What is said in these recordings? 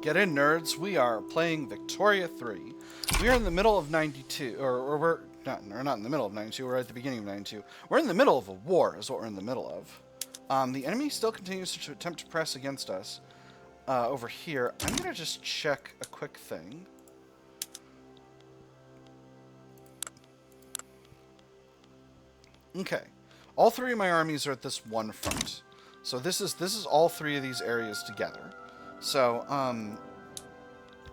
Get in, nerds. We are playing Victoria 3. We are in the middle of 92, or we're not in the middle of 92, we're at the beginning of 92. We're in the middle of a war, is what we're in the middle of. The enemy still continues to attempt to press against us over here. I'm going to just check a quick thing. Okay. All three of my armies are at this one front. So this is all three of these areas together. So,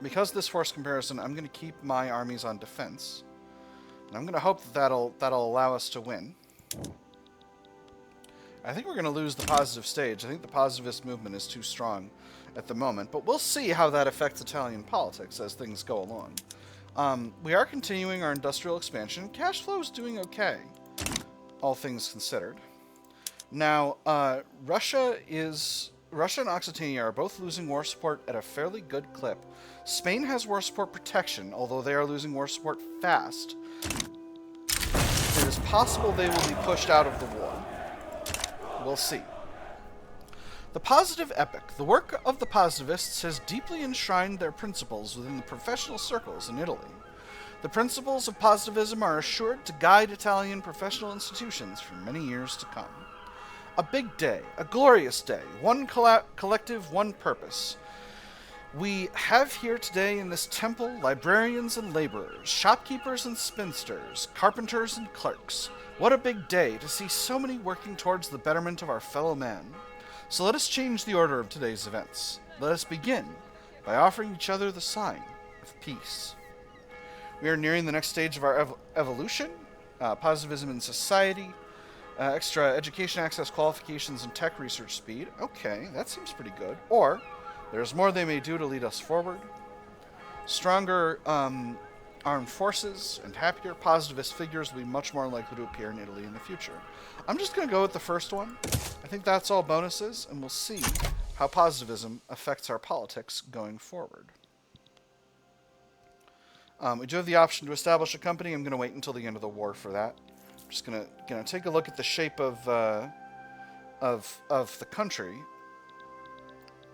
because this force comparison, I'm going to keep my armies on defense. And I'm going to hope that that'll allow us to win. I think we're going to lose the positive stage. I think the positivist movement is too strong at the moment. But we'll see how that affects Italian politics as things go along. We are continuing our industrial expansion. Cash flow is doing okay, all things considered. Now, Russia and Occitania are both losing war support at a fairly good clip. Spain has war support protection, although they are losing war support fast. It is possible they will be pushed out of the war. We'll see. The positive epic. The work of the positivists has deeply enshrined their principles within the professional circles in Italy. The principles of positivism are assured to guide Italian professional institutions for many years to come. A big day, a glorious day, one collective, one purpose. We have here today in this temple librarians and laborers, shopkeepers and spinsters, carpenters and clerks. What a big day to see so many working towards the betterment of our fellow man. So let us change the order of today's events. Let us begin by offering each other the sign of peace. We are nearing the next stage of our evolution, positivism in society, extra education access, qualifications, and tech research speed. Okay, that seems pretty good. Or, there's more they may do to lead us forward. Stronger armed forces and happier positivist figures will be much more likely to appear in Italy in the future. I'm just going to go with the first one. I think that's all bonuses, and we'll see how positivism affects our politics going forward. We do have the option to establish a company. I'm going to wait until the end of the war for that. Just gonna take a look at the shape of the country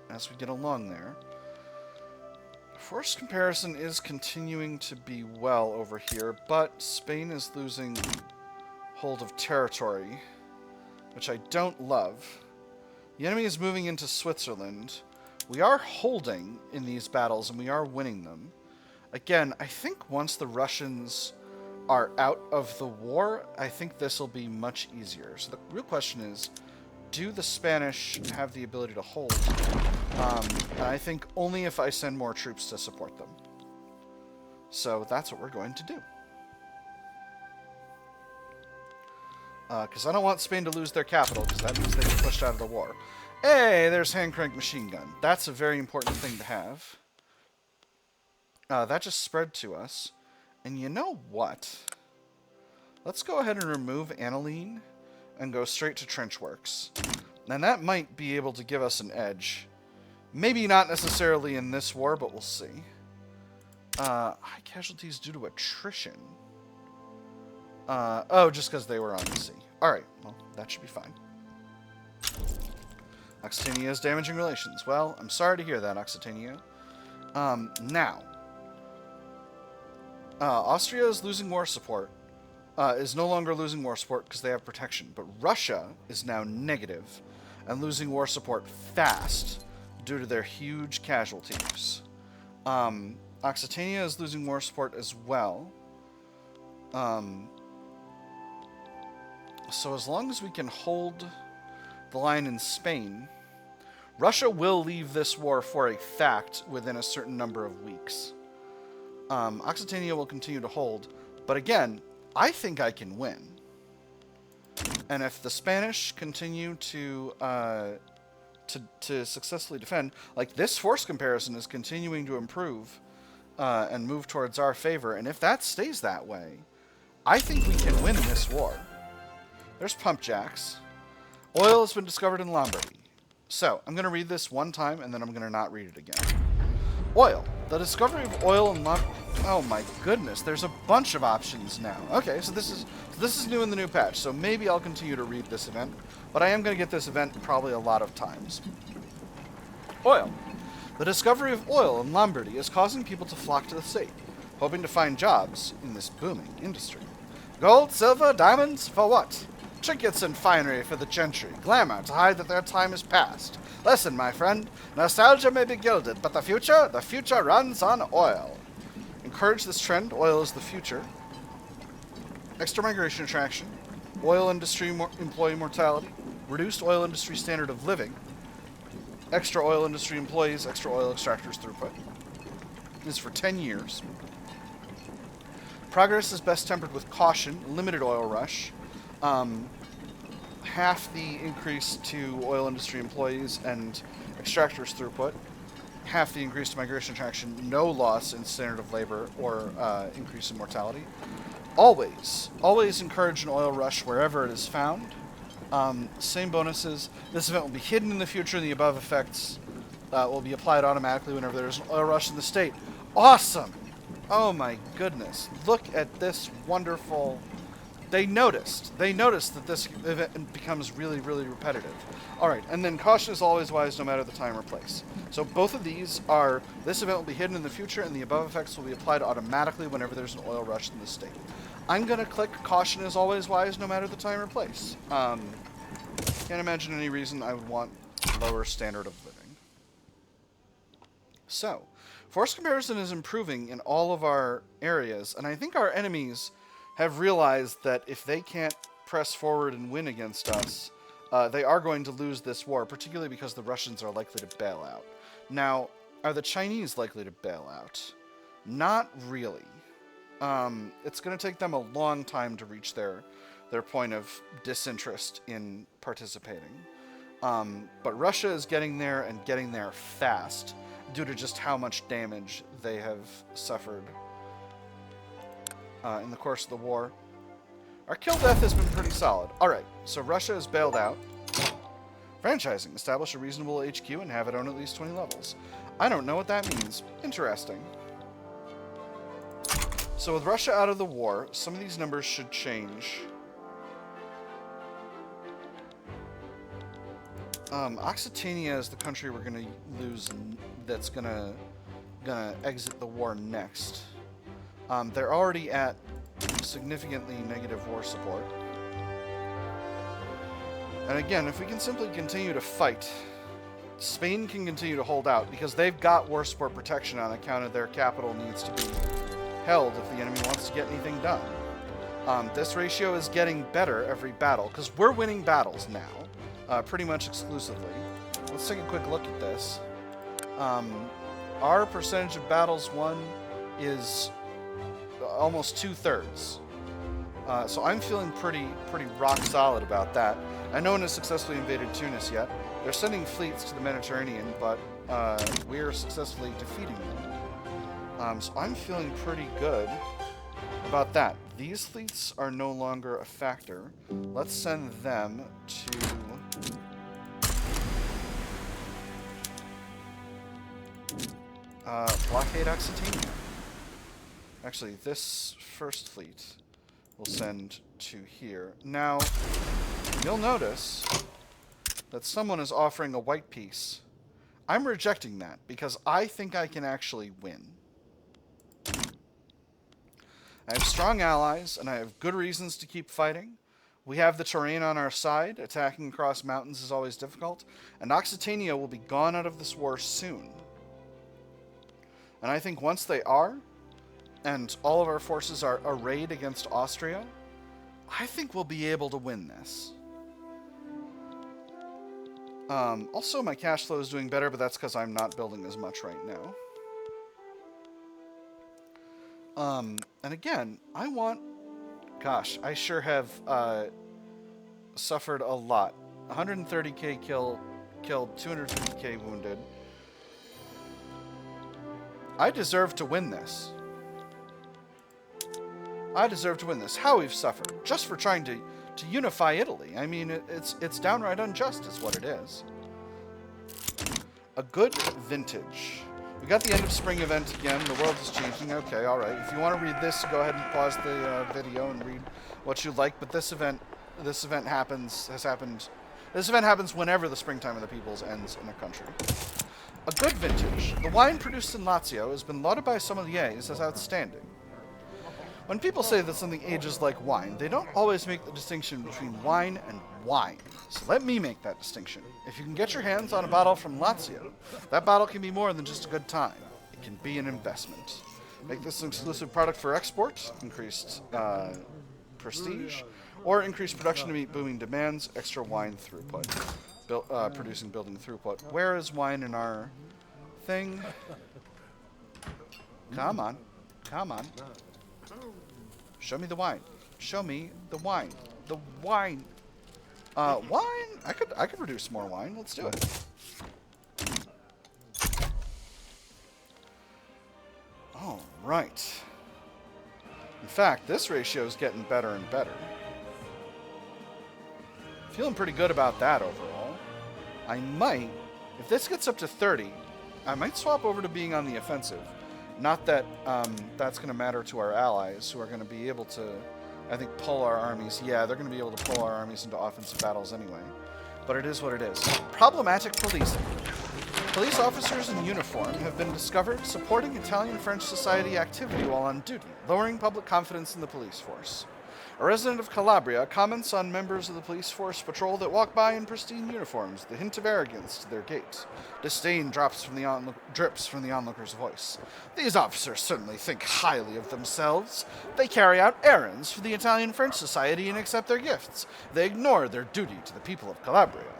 as we get along there. Force comparison is continuing to be well over here, but Spain is losing hold of territory, which I don't love. The enemy is moving into Switzerland. We are holding in these battles, and we are winning them. Again, I think once the Russians are out of the war, I think this will be much easier. So the real question is, do the Spanish have the ability to hold? And I think only if I send more troops to support them. So that's what we're going to do. Because I don't want Spain to lose their capital, because that means they get pushed out of the war. Hey, there's hand-crank machine gun. That's a very important thing to have. That just spread to us. And you know what? Let's go ahead and remove aniline and go straight to trench works. And that might be able to give us an edge. Maybe not necessarily in this war, but we'll see. High casualties due to attrition. Oh, just because they were on the sea. Alright, well, that should be fine. Occitania is damaging relations. Well, I'm sorry to hear that, Occitania. Now. Austria is losing war support. Is no longer losing war support because they have protection. But Russia is now negative and losing war support fast due to their huge casualties. Occitania is losing war support as well. So as long as we can hold the line in Spain, Russia will leave this war for a fact within a certain number of weeks. Occitania will continue to hold, but again, I think I can win. And if the Spanish continue to successfully defend, like this force comparison is continuing to improve and move towards our favor, and if that stays that way, I think we can win this war. There's pump jacks. Oil has been discovered in Lombardy. So, I'm going to read this one time, and then I'm going to not read it again. Oil. The discovery of oil in Lombardy. Oh my goodness, there's a bunch of options now. Okay, so this is new in the new patch, so maybe I'll continue to read this event, but I am going to get this event probably a lot of times. Oil. The discovery of oil in Lombardy is causing people to flock to the state, hoping to find jobs in this booming industry. Gold, silver, diamonds, for what? Trinkets and finery for the gentry, glamour to hide that their time is past. Listen, my friend, nostalgia may be gilded, but the future runs on oil. Encourage this trend, oil is the future. Extra migration attraction, oil industry employee mortality, reduced oil industry standard of living, extra oil industry employees, extra oil extractors throughput. This is for 10 years. Progress is best tempered with caution, limited oil rush, half the increase to oil industry employees and extractors throughput, half the increase to migration attraction, no loss in standard of labor or increase in mortality. Always encourage an oil rush wherever it is found. Same bonuses. This event will be hidden in the future, and the above effects will be applied automatically whenever there's an oil rush in the state. Awesome! Oh my goodness. Look at this wonderful... They noticed that this event becomes really, really repetitive. Alright, and then caution is always wise no matter the time or place. So both of these are, this event will be hidden in the future, and the above effects will be applied automatically whenever there's an oil rush in the state. I'm going to click caution is always wise no matter the time or place. Can't imagine any reason I would want lower standard of living. So, force comparison is improving in all of our areas, and I think our enemies have realized that if they can't press forward and win against us, they are going to lose this war, particularly because the Russians are likely to bail out. Now, are the Chinese likely to bail out? Not really. It's going to take them a long time to reach their point of disinterest in participating. But Russia is getting there and getting there fast due to just how much damage they have suffered in the course of the war. Our kill death has been pretty solid. Alright, so Russia is bailed out. Franchising. Establish a reasonable HQ and have it own at least 20 levels. I don't know what that means. Interesting. So with Russia out of the war, some of these numbers should change. Occitania is the country we're going to lose that's going to exit the war next. They're already at significantly negative war support. And again, if we can simply continue to fight, Spain can continue to hold out because they've got war support protection on account of their capital needs to be held if the enemy wants to get anything done. This ratio is getting better every battle because we're winning battles now, pretty much exclusively. Let's take a quick look at this. Our percentage of battles won is almost 2/3. So I'm feeling pretty rock solid about that. And no one has successfully invaded Tunis yet. They're sending fleets to the Mediterranean, but we are successfully defeating them. So I'm feeling pretty good about that. These fleets are no longer a factor. Let's send them to... blockade Occitania. Actually, this first fleet we'll send to here. Now, you'll notice that someone is offering a white piece. I'm rejecting that because I think I can actually win. I have strong allies, and I have good reasons to keep fighting. We have the terrain on our side. Attacking across mountains is always difficult. And Occitania will be gone out of this war soon. And I think once they are, and all of our forces are arrayed against Austria, I think we'll be able to win this. Also, my cash flow is doing better, but that's because I'm not building as much right now. And again, I want... Gosh, I sure have suffered a lot. 130k killed, 250k wounded. I deserve to win this. I deserve to win this. How we've suffered, just for trying to unify Italy. I mean, it's downright unjust is what it is. A good vintage. We got the end of spring event again. The world is changing. Okay, all right. If you want to read this, go ahead and pause the video and read what you like. But this event happens whenever the springtime of the peoples ends in a country. A good vintage, the wine produced in Lazio has been lauded by sommeliers as outstanding. When people say that something ages like wine, they don't always make the distinction between wine and wine. So let me make that distinction. If you can get your hands on a bottle from Lazio, that bottle can be more than just a good time. It can be an investment. Make this an exclusive product for export, increased prestige, or increased production to meet booming demands, extra wine throughput. Producing building throughput. Where is wine in our thing? Come on. Come on. Show me the wine. Show me the wine. The wine. Wine? I could produce more wine. Let's do it. All right. In fact, this ratio is getting better and better. Feeling pretty good about that overall. I might, if this gets up to 30, I might swap over to being on the offensive. Not that that's going to matter to our allies, who are going to be able to, I think, pull our armies. Yeah, they're going to be able to pull our armies into offensive battles anyway. But it is what it is. Problematic policing. Police officers in uniform have been discovered supporting Italian-French society activity while on duty, lowering public confidence in the police force. A resident of Calabria comments on members of the police force patrol that walk by in pristine uniforms, the hint of arrogance to their gait. Disdain drips from the onlooker's voice. These officers certainly think highly of themselves. They carry out errands for the Italian-French Society and accept their gifts. They ignore their duty to the people of Calabria.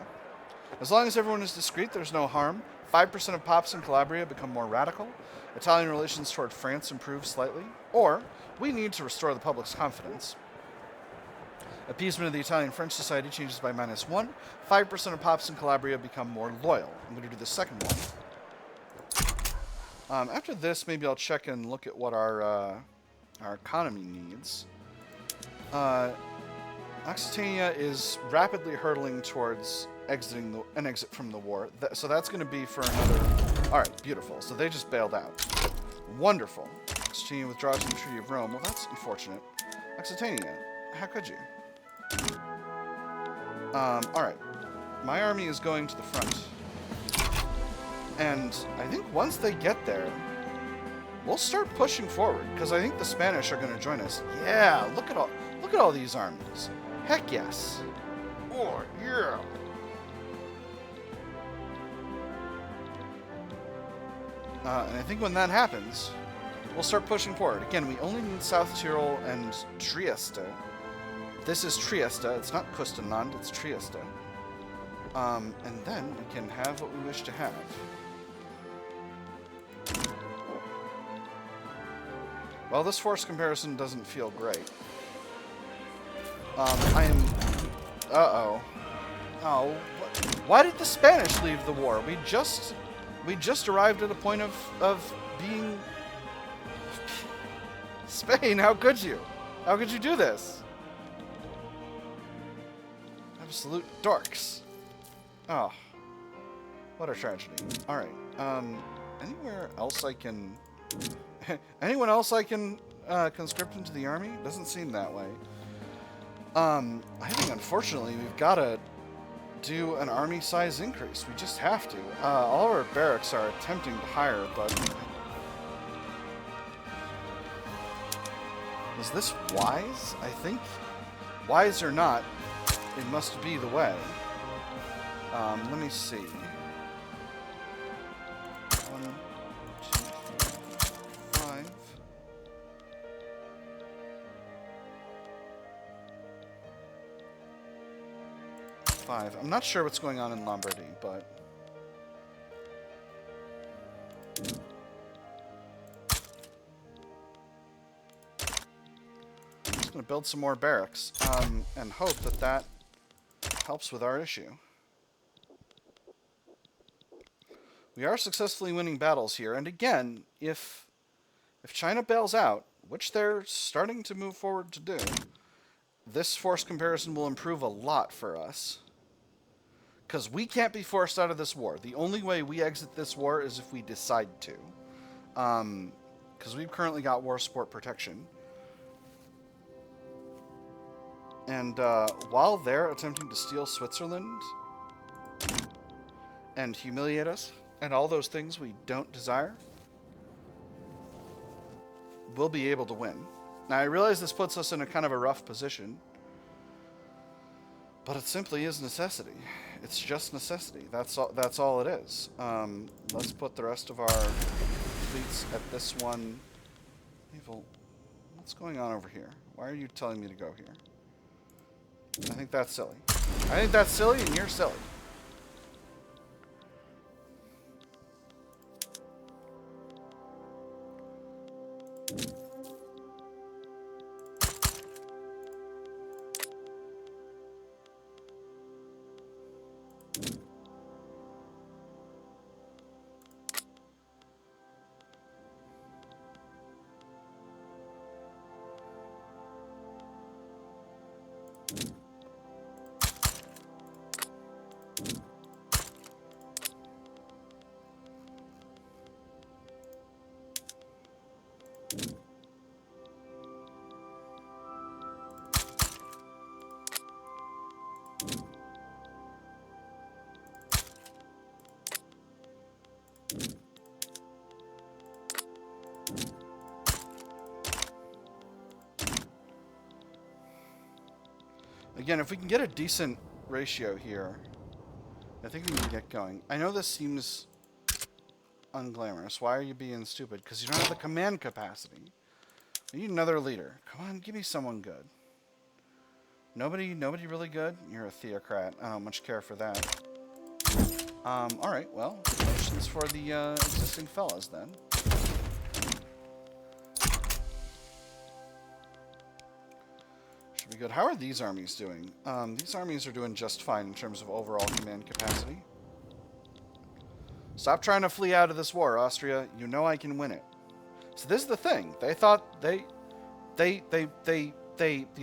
As long as everyone is discreet, there's no harm. 5% of pops in Calabria become more radical. Italian relations toward France improve slightly. Or, we need to restore the public's confidence. Appeasement of the Italian-French Society changes by -1. 5% of pops in Calabria become more loyal. I'm going to do the second one. After this, maybe I'll check and look at what our economy needs. Occitania is rapidly hurtling towards exiting an exit from the war. So that's going to be for another... Alright, beautiful. So they just bailed out. Wonderful. Occitania withdraws from the Treaty of Rome. Well, that's unfortunate. Occitania, how could you? Alright. My army is going to the front. And I think once they get there, we'll start pushing forward, because I think the Spanish are going to join us. Yeah, look at all these armies. Heck yes. Oh, yeah. And I think when that happens, we'll start pushing forward. Again, we only need South Tyrol and Trieste. This is Trieste. It's not Kustenland, it's Trieste. And then we can have what we wish to have. Well, this force comparison doesn't feel great. Uh-oh. Oh, why did the Spanish leave the war? We just arrived at a point of being... Spain, how could you? How could you do this? Absolute dorks. Oh. What a tragedy. Alright. Anywhere else I can... Anyone else I can conscript into the army? Doesn't seem that way. I think, unfortunately, we've got to do an army size increase. We just have to. All of our barracks are attempting to hire, but... Is this wise? I think, wise or not, it must be the way. Let me see. 1, 2, 3, 5. I'm not sure what's going on in Lombardy, but... I'm just going to build some more barracks, and hope that that helps with our issue. We are successfully winning battles here, and again, if China bails out, which they're starting to move forward to do, this force comparison will improve a lot for us. Because we can't be forced out of this war. The only way we exit this war is if we decide to. Because we've currently got war support protection. And while they're attempting to steal Switzerland and humiliate us, and all those things we don't desire, we'll be able to win. Now, I realize this puts us in a kind of a rough position, but it simply is necessity. It's just necessity. That's all it is. Let's put the rest of our fleets at this one. Evil. What's going on over here? Why are you telling me to go here? I think that's silly. I think that's silly, and you're silly. Again, if we can get a decent ratio here, I think we can get going. I know this seems unglamorous. Why are you being stupid? Because you don't have the command capacity. We need another leader. Come on, give me someone good. Nobody really good? You're a theocrat. I don't much care for that. Alright, well, questions for the existing fellas then. Should be good. How are these armies doing? These armies are doing just fine in terms of overall command capacity. Stop trying to flee out of this war, Austria. You know I can win it. So this is the thing. They thought the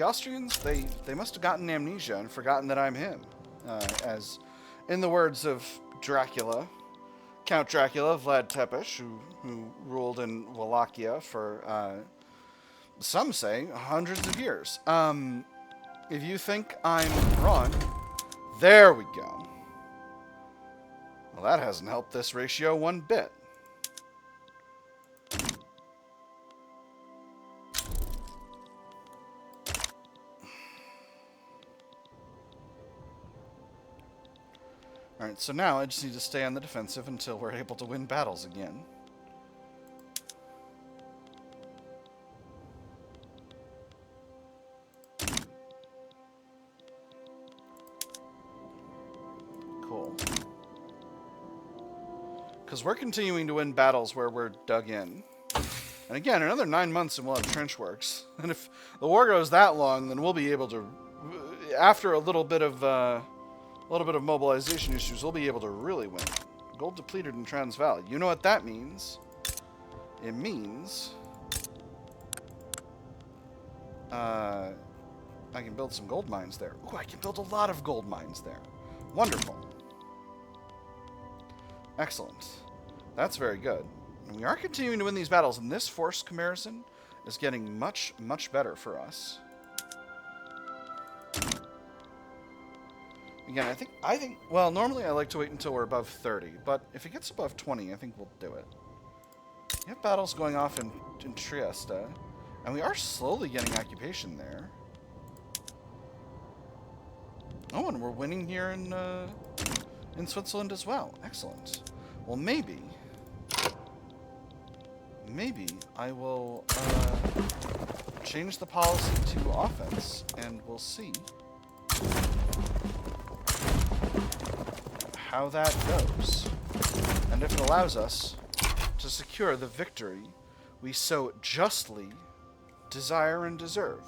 Austrians, they must have gotten amnesia and forgotten that I'm him. As in the words of Dracula, Count Dracula, Vlad Tepes, who ruled in Wallachia for, some say, hundreds of years. If you think I'm wrong, there we go. Well, that hasn't helped this ratio one bit. Alright, so now I just need to stay on the defensive until we're able to win battles again. Cool. Because we're continuing to win battles where we're dug in. And again, another 9 months and we'll have trench works. And if the war goes that long, then we'll be able to, after a little bit of mobilization issues, we'll be able to really win. Gold depleted in Transvaal. You know what that means? It means I can build some gold mines there. Ooh, I can build a lot of gold mines there. Wonderful. Excellent. That's very good. And we are continuing to win these battles, and this force comparison is getting much, much better for us. Again, I think, well, normally I like to wait until we're above 30, but if it gets above 20, I think we'll do it. We have battles going off in Trieste, and we are slowly getting occupation there. Oh, and we're winning here in Switzerland as well. Excellent. Well, maybe I will change the policy to offense, and we'll see how that goes, and if it allows us to secure the victory we so justly desire and deserve.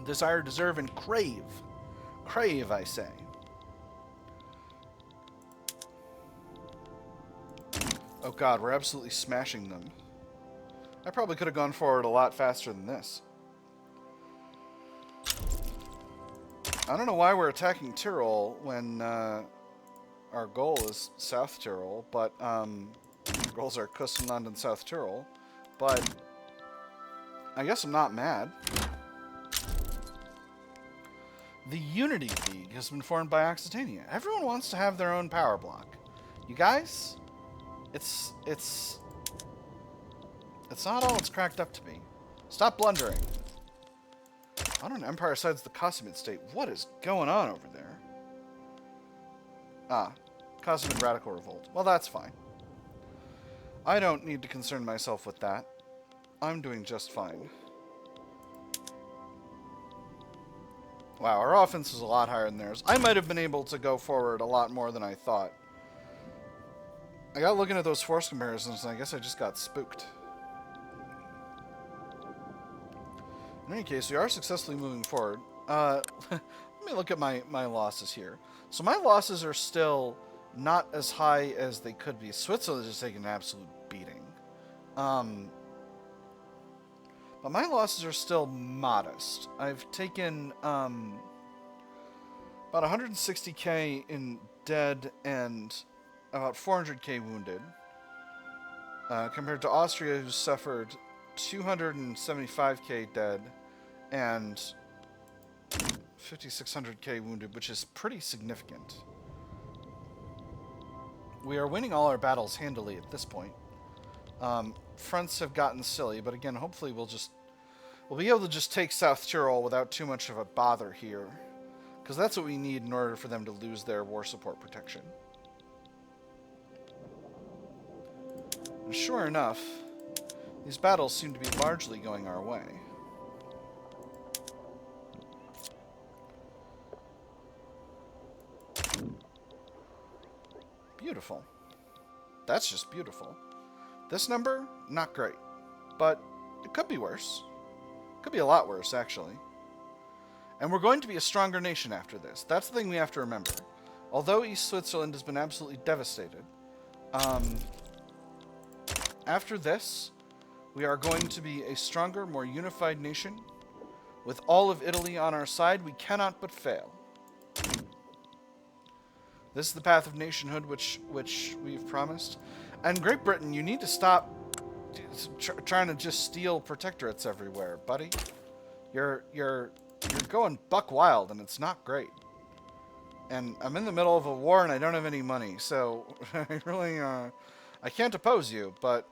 Desire, deserve, and crave. Crave, I say. Oh god, we're absolutely smashing them. I probably could have gone forward a lot faster than this. I don't know why we're attacking Tyrol when our goal is South Tyrol, but goals are Kustenland and South Tyrol, but I guess I'm not mad. The Unity League has been formed by Occitania. Everyone wants to have their own power block. You guys, it's not all it's cracked up to be. Stop blundering. Modern Empire sides the Kossuth state. What is going on over there? Ah, Kossuth Radical Revolt. Well, that's fine. I don't need to concern myself with that. I'm doing just fine. Wow, our offense is a lot higher than theirs. I might have been able to go forward a lot more than I thought. I got looking at those force comparisons, and I guess I just got spooked. In any case, we are successfully moving forward. Let me look at my losses here. So my losses are still not as high as they could be. Switzerland is just taking an absolute beating. But my losses are still modest. I've taken about 160k in dead and about 400k wounded. Compared to Austria, who suffered 275k dead and 5,600k wounded, which is pretty significant. We are winning all our battles handily at this point. Fronts have gotten silly, but again, hopefully we'll be able to just take South Tyrol without too much of a bother here, because that's what we need in order for them to lose their war support protection. And sure enough, these battles seem to be largely going our way. Beautiful. That's just beautiful. This number, not great. But it could be worse. Could be a lot worse, actually. And we're going to be a stronger nation after this. That's the thing we have to remember. Although East Switzerland has been absolutely devastated, after this, we are going to be a stronger, more unified nation. With all of Italy on our side, we cannot but fail. This is the path of nationhood which we've promised. And Great Britain, you need to stop trying to just steal protectorates everywhere, buddy. You're going buck wild, and it's not great. And I'm in the middle of a war, and I don't have any money, so I really I can't oppose you, but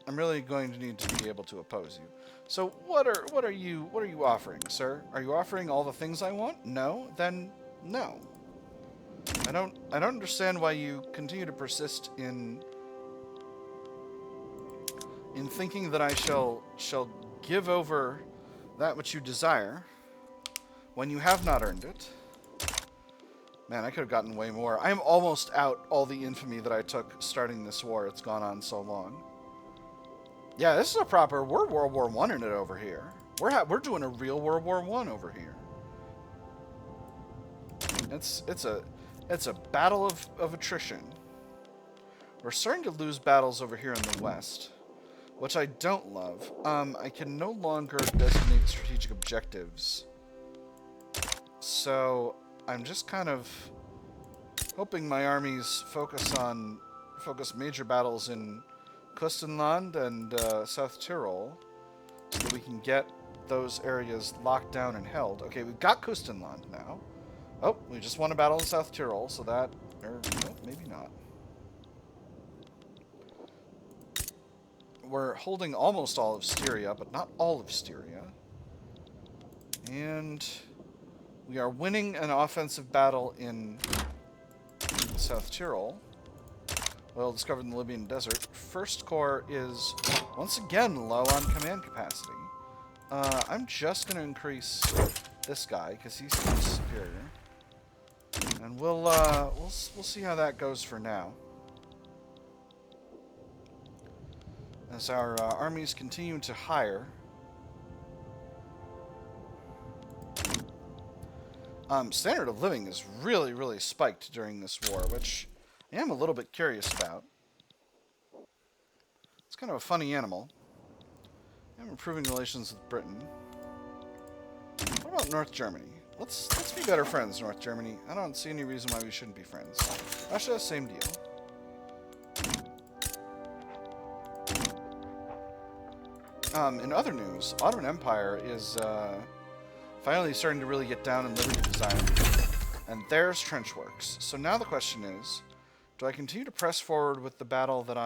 I'm really going to need to be able to oppose you. So what are you offering, sir? Are you offering all the things I want? No? Then no. I don't understand why you continue to persist in thinking that I shall give over that which you desire when you have not earned it. Man, I could have gotten way more. I am almost out all the infamy that I took starting this war. It's gone on so long. Yeah, this is a proper... We're World War I in it over here. We're doing a real World War I over here. It's a battle of attrition. We're starting to lose battles over here in the west, which I don't love. I can no longer designate strategic objectives. So I'm just kind of hoping my armies focus major battles in Kustenland and South Tyrol, so that we can get those areas locked down and held. Okay, we've got Kustenland now. Oh, we just won a battle in South Tyrol, so that... Or, no, maybe not. We're holding almost all of Istria, but not all of Istria. And we are winning an offensive battle in South Tyrol. Well discovered in the Libyan desert. First Corps is once again low on command capacity. I'm just going to increase this guy because he's superior. And we'll see how that goes for now. As our armies continue to hire. Standard of living is really, really spiked during this war, which I am a little bit curious about. It's kind of a funny animal. I'm improving relations with Britain. What about North Germany? Let's be better friends, North Germany. I don't see any reason why we shouldn't be friends. Russia, same deal. In other news, Ottoman Empire is Finally starting to really get down in Liberty design. And there's trench works. So now the question is, do I continue to press forward with the battle that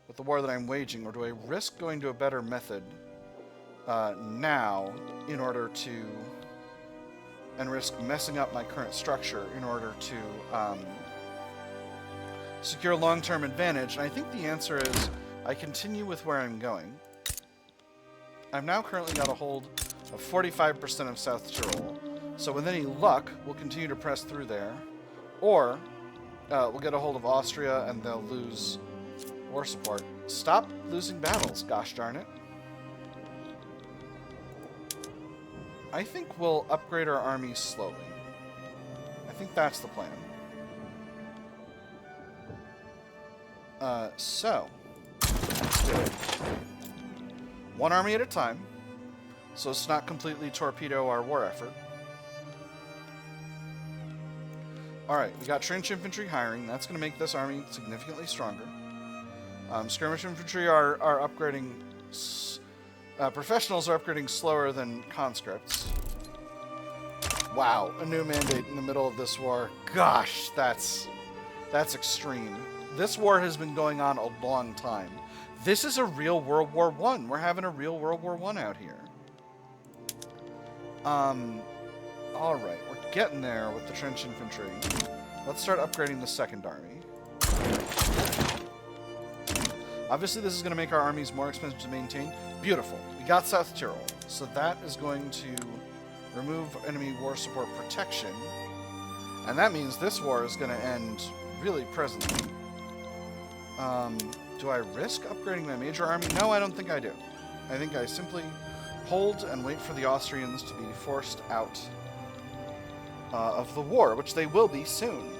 with the war that I'm waging, or do I risk going to a better method now in order to, and risk messing up my current structure in order to secure long-term advantage? And I think the answer is I continue with where I'm going. I've now currently got a hold of 45% of South Tyrol. So with any luck, we'll continue to press through there. Or we'll get a hold of Austria and they'll lose war support. Stop losing battles, gosh darn it. I think we'll upgrade our army slowly. I think that's the plan. So, let's do it. One army at a time, so as to not completely torpedo our war effort. Alright, we got trench infantry hiring. That's going to make this army significantly stronger. Skirmish infantry are upgrading... professionals are upgrading slower than conscripts. Wow, a new mandate in the middle of this war. Gosh, that's extreme. This war has been going on a long time. This is a real World War I. We're having a real World War I out here. Alright, we're getting there with the trench infantry. Let's start upgrading the second army. Obviously, this is going to make our armies more expensive to maintain. Beautiful. We got South Tyrol, so that is going to remove enemy war support protection. And that means this war is going to end really presently. Do I risk upgrading my major army? No, I don't think I do. I think I simply hold and wait for the Austrians to be forced out of the war, which they will be soon,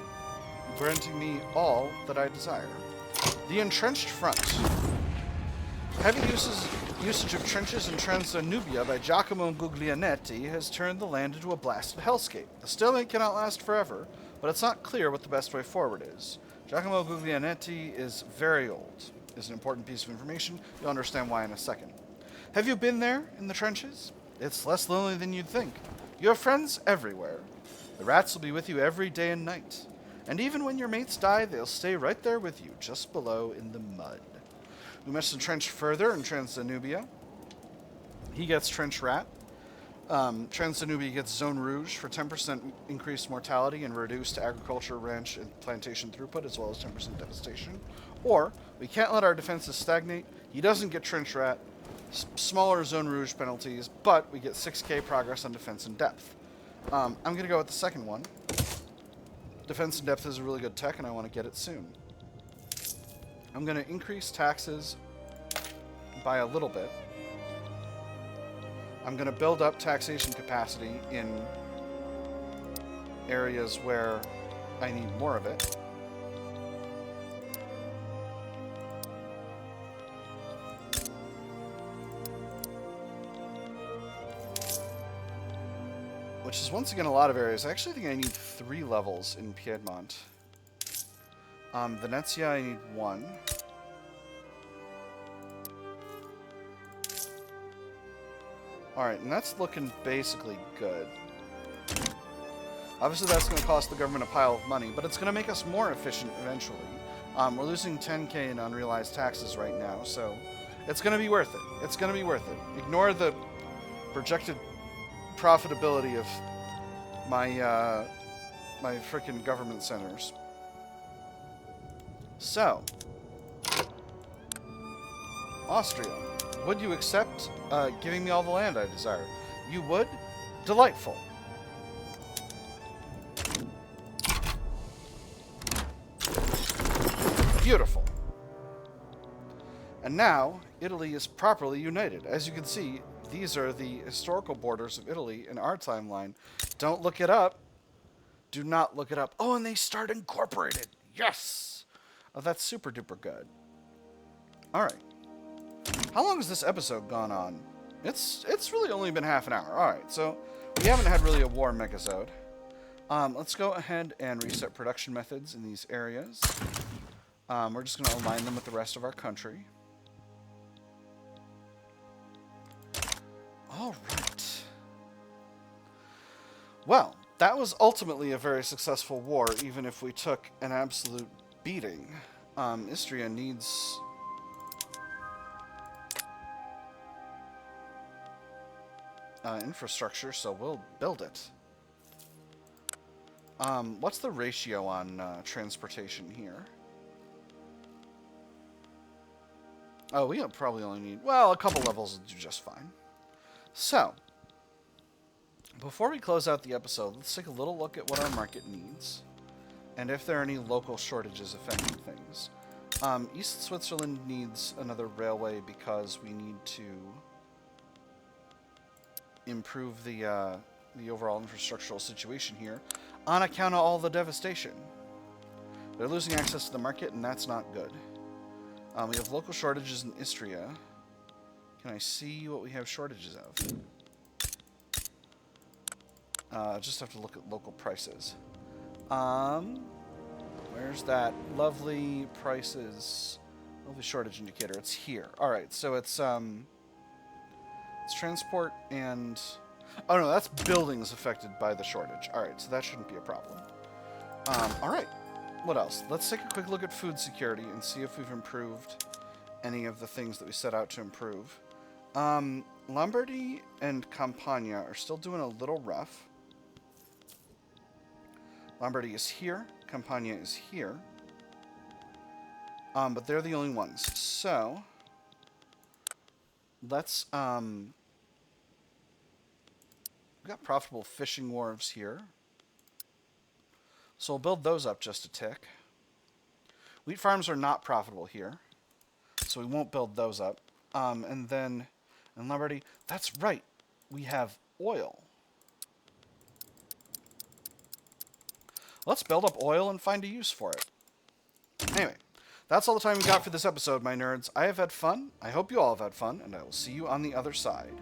granting me all that I desire. The entrenched front. Heavy usage of trenches in Trans-Danubia by Giacomo Guglielminetti has turned the land into a blasted hellscape. The stalemate cannot last forever, but it's not clear what the best way forward is. Giacomo Guglielminetti is very old. It's an important piece of information. You'll understand why in a second. Have you been there in the trenches? It's less lonely than you'd think. You have friends everywhere. The rats will be with you every day and night. And even when your mates die, they'll stay right there with you, just below in the mud. We must entrench further in Trans-Danubia. He gets Trench Rat. Trans-Danubia gets Zone Rouge for 10% increased mortality and reduced agriculture, ranch, and plantation throughput, as well as 10% devastation. Or, we can't let our defenses stagnate. He doesn't get Trench Rat, smaller Zone Rouge penalties, but we get 6k progress on defense and depth. I'm going to go with the second one. Defense and depth is a really good tech, and I want to get it soon. I'm going to increase taxes by a little bit. I'm going to build up taxation capacity in areas where I need more of it. Which is, once again, a lot of areas. I actually think I need 3 levels in Piedmont. Venezia, I need 1. Alright, and that's looking basically good. Obviously, that's going to cost the government a pile of money, but it's going to make us more efficient eventually. We're losing 10k in unrealized taxes right now, so it's going to be worth it. It's going to be worth it. Ignore the projected profitability of my my frickin' government centers. So, Austria, would you accept giving me all the land I desire? You would? Delightful. Beautiful. And now, Italy is properly united. As you can see, these are the historical borders of Italy in our timeline. Don't look it up. Do not look it up. Oh, and they start incorporated. Yes! Oh, that's super duper good. Alright. How long has this episode gone on? It's really only been half an hour. Alright, so we haven't had really a war megasode. Let's go ahead and reset production methods in these areas. We're just going to align them with the rest of our country. Alright. Well, that was ultimately a very successful war, even if we took an absolute beating. Istria needs... infrastructure, so we'll build it. What's the ratio on transportation here? Oh, we probably only need... Well, a couple levels will do just fine. So, before we close out the episode, let's take a little look at what our market needs. And if there are any local shortages affecting things. East Switzerland needs another railway because we need to improve the overall infrastructural situation here on account of all the devastation. They're losing access to the market, and that's not good. We have local shortages in Istria. Can I see what we have shortages of? Just have to look at local prices. Where's that lovely prices, lovely shortage indicator? It's here. All right, so it's transport and... Oh, no, that's buildings affected by the shortage. All right, so that shouldn't be a problem. All right, what else? Let's take a quick look at food security and see if we've improved any of the things that we set out to improve. Lombardy and Campania are still doing a little rough. Lombardy is here. Campania is here. But they're the only ones. So, let's... We've got profitable fishing wharves here. So we'll build those up just a tick. Wheat farms are not profitable here, so we won't build those up. And then in Lombardy, that's right, we have oil. Let's build up oil and find a use for it. Anyway, that's all the time we got for this episode, my nerds. I have had fun. I hope you all have had fun, and I will see you on the other side.